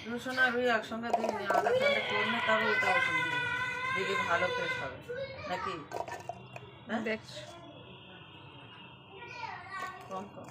রসুন আর ওই একসঙ্গে দিয়ে আধা ঘন্টা করে নে, তবে ওটা ওষুধ দিয়ে দেখি ভালো ফ্রেশ হবে নাকি। হ্যাঁ দেখছি কম কম।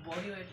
body weight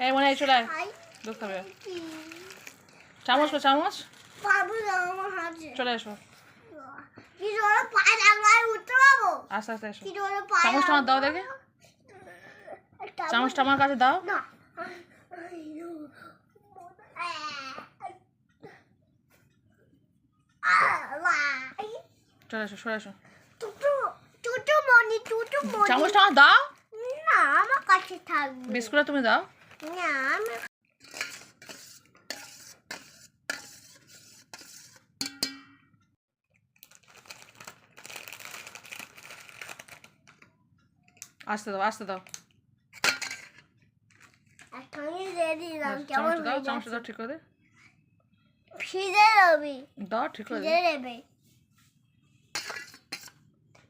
এই মনে চলে আয় দুধ খাবে চামচ পে চামচ চলে এসো আস্তে আস্তে এসো চামচটা আমার দাও দেখে চামচটা আমার কাছে দাও চলে এসো সরে এসো টুটু মনি চামচটা আমার দাও। না আমার কাছে থাকবে। বিস্কুটটা তুমি দাও। না আমি আস্তে দাও, আস্তে দাও। এখনই দিয়ে দিলাম। কেমন চামচটা দাও, হয়ে চামচটা যাচ্ছে? দাও ঠিক করে দে। ফিরে যাবি। দাও ঠিক করে দে। ফিরে যাবে।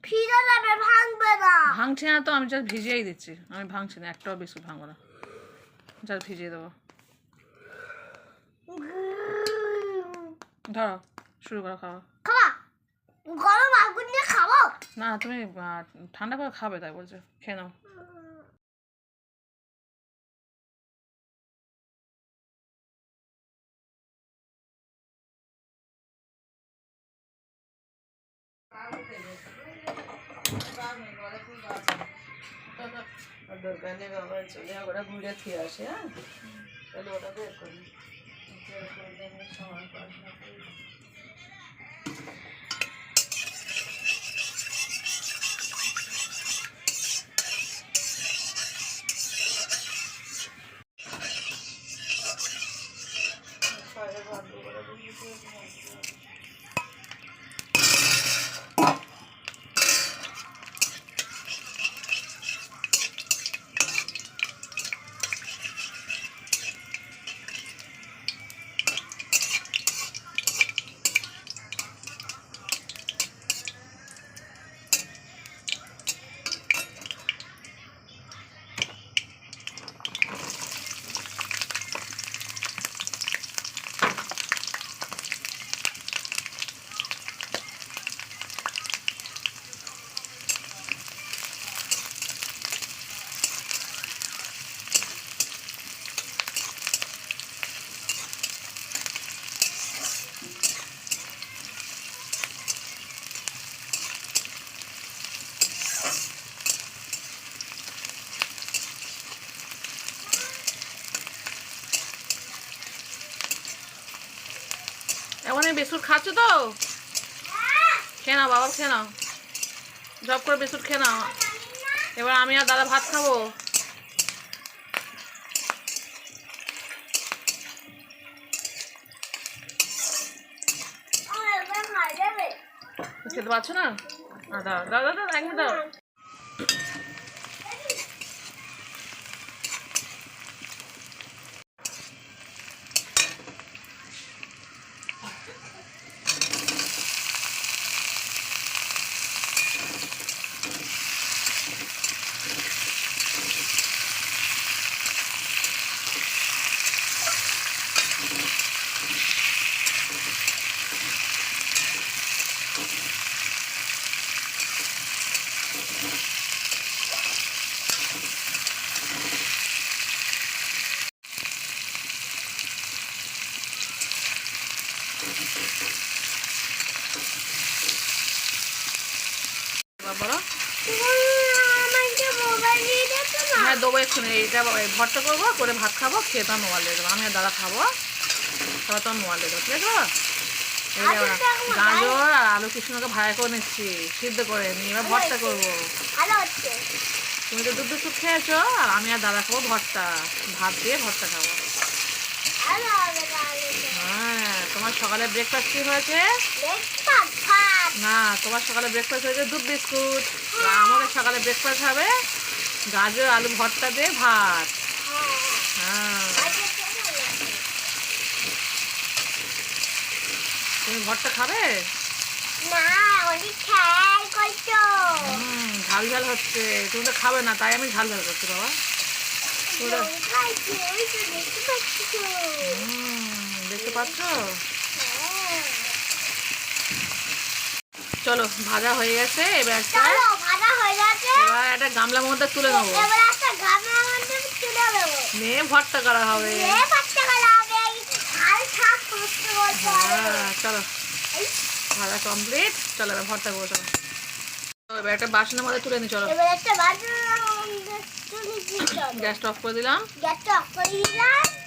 ফিরে যাবে, ভাঙবে না। ভাঙছে না তো, আমি জাস্ট ভিজিয়েই দিচ্ছি। আমি ভাঙছি না, একটাও বিস্কুট ভাঙবো না, জাস্ট ভিজিয়ে দেবো। ধরো, শুরু করো খাওয়া। খাবা? গরম আগুন দিয়ে খাবো? না তুমি ঠান্ডা করে খাবে তাই বলছো, খেয়ে নাও। দরকার নেই বাবা, চলে ওরা ঘুরে ফিরে আসে। হ্যাঁ, তাহলে ওটা বের করি। সমান পড়াশোনা করি। এখন এই বিস্কুট খাচ্ছ তো? খেয়ে নাও বাবা, খেয়ে নাও, জব করে বিস্কুট খেয়ে নাও। এবার আমি আর দাদা ভাত খাবো। খেতে পারছো না? দাও দাও দাও, এক মিনিট দাও। বলো। হ্যাঁ দেবো এক্ষুনি। এইটা ভর্তা করবো, করে ভাত খাবো, খেয়ে তোমার মোবাইল দিয়ে দেবো। আমি আর দাদা খাবো, তারপর তোমার মোবাইল দিয়ে দেবো, ঠিক আছে? গাজর আর আলু কৃষ্ণকে ভাজা করে নিচ্ছি, সিদ্ধ করে নিয়ে এবার ভর্তা করবো। তুমি তো দুধ বিস্কুট খেয়েছো, আর আমি আর দাদা খাবো ভর্তা, ভাত দিয়ে ভর্তা খাবো। হ্যাঁ, তোমার সকালে ব্রেকফাস্ট কি হয়েছে? না, তোমার সকালে ব্রেকফাস্ট হয়েছে দুধ বিস্কুট, আর আমাদের সকালে ব্রেকফাস্ট হবে গাজর আলু ভর্তা দিয়ে ভাত। হ্যাঁ, তুমি ভর্তা খাবে? ঝাল ঝাল হচ্ছে, তুমি তো খাবে না, তাই আমি ঝাল ঝাল করছি বাবা। দেখতে পাচ্ছ? চলো, ভাজা হয়ে গেছে। এবার একটা গামলার মধ্যে তুলে নেবো, নিয়ে ভর্তা করা হবে। চলো, ভাজা কমপ্লিট। চলো এবার ভর্তা করবো। চলো এবার একটা বাসনের মধ্যে তুলে নি। চলো গ্যাসটা অফ করে দিলাম।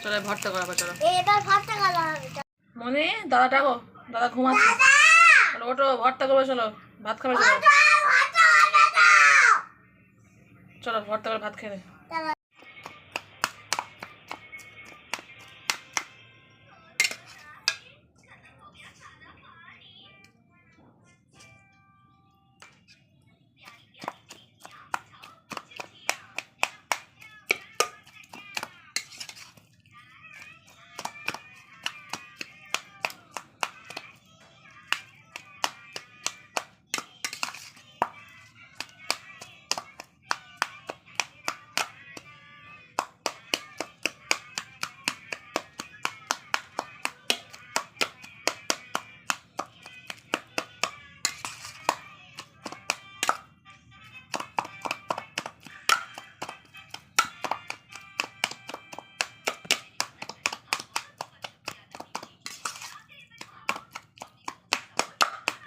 চলো ভর্তা করাবো। চলো মনে দাদা ডাকো, দাদা ঘুমাচ্ছে। চলো ওটো, ভর্তা করবো। চলো ভাত খাবে। চলো চলো ভর্তা করে ভাত খেয়ে নে।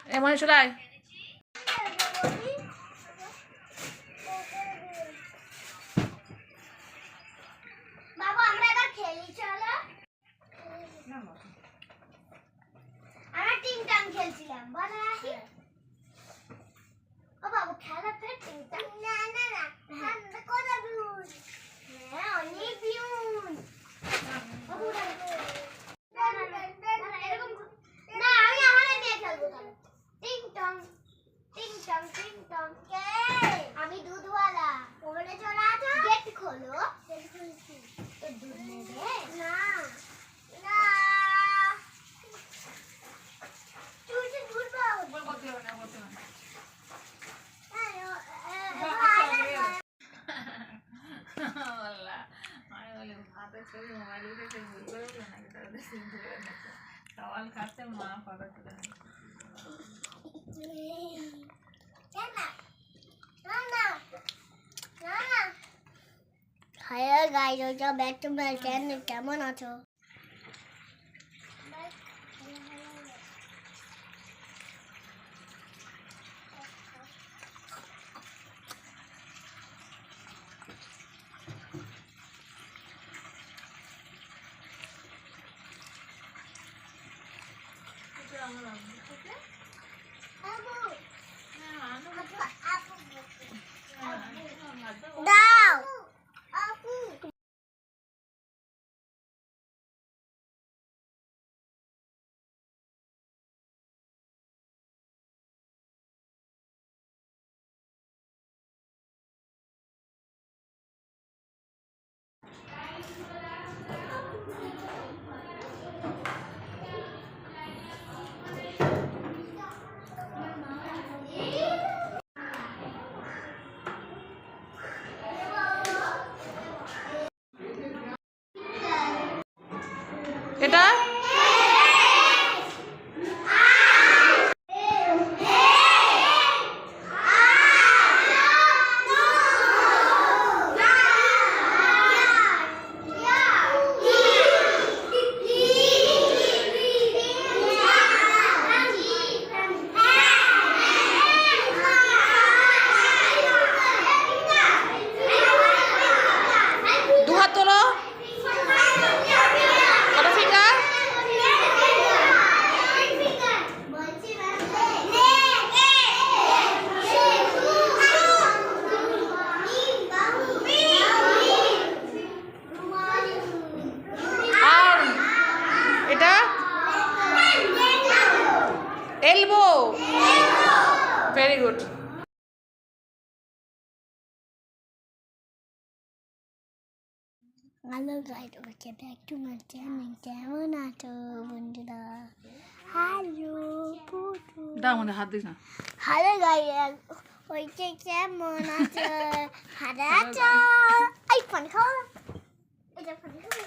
এমন চলে আয়। বাবা আমরা এবার খেলি চলো। আমরা টিং টাং খেলছিলাম বলো আসি। ও বাবা খেলা ফের টিং টাং না না না আমরা কোথা দূর হ্যাঁ অনেক দূর বাবু এরকম না আমি আমারে নিয়ে খেলবো তাহলে টিং টং টিং টং কে আমি দুধওয়ালা ওখানে চলে আসো গেট খোলো গেট খুলছি তো দুধ নেবে না না তুই যে দুধ পাও বলতে হবে না, বলতে হবে না। আমি বলি ভাতের ছবি মোবাইল দেখে ভুল করে উঠলো নাকি তাদের চিনতে পেরে গেছে। সওয়াল খাচ্ছে মা ফটো তুলে হাই গাইস ওটা ব্যাক টু মাই চ্যানেল কেমন আছো দাও আপু এটা দুহাত তোলো কত ফিঙ্গার আর এটা elbow very good hello guys okay back to my channel কেমন আছো বন্ধুরা হ্যালো পুটু দাও আমাদের হাত দিস না হ্যালো গাইস ওকে কেমন আছো ভালো আছো আই ফোন খাও এটা ফোন খাও